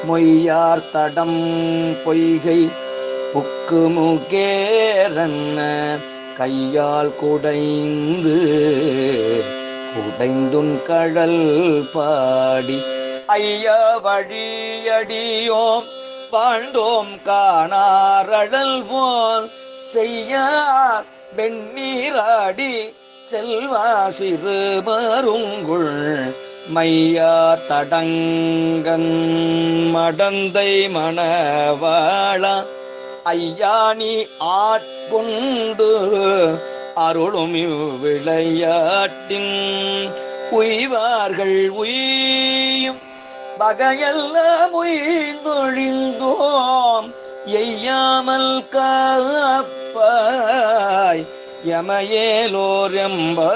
மொய்யார் தடம் பொய்கை புக்குமுகேரன்ன கையால் குடைந்துன் கடல் பாடி ஐயா வழியடியோம் வாழ்ந்தோம் காணாரடல் போல் செய்ய வெண்ணீராடி செல்வா சிறு மருங்குள் மையா தடங்கன் மடந்தை மணவாளா ஐயா நீ ஆட்கொண்டு அருளும் விளையாட்டின் உய்வார்கள் உய்யும் வகையெல்லாம் உய்ந்தொழிந்தோம் எய்யாமல் காப்பாய் யமயேலோர் எம்பாவாய்.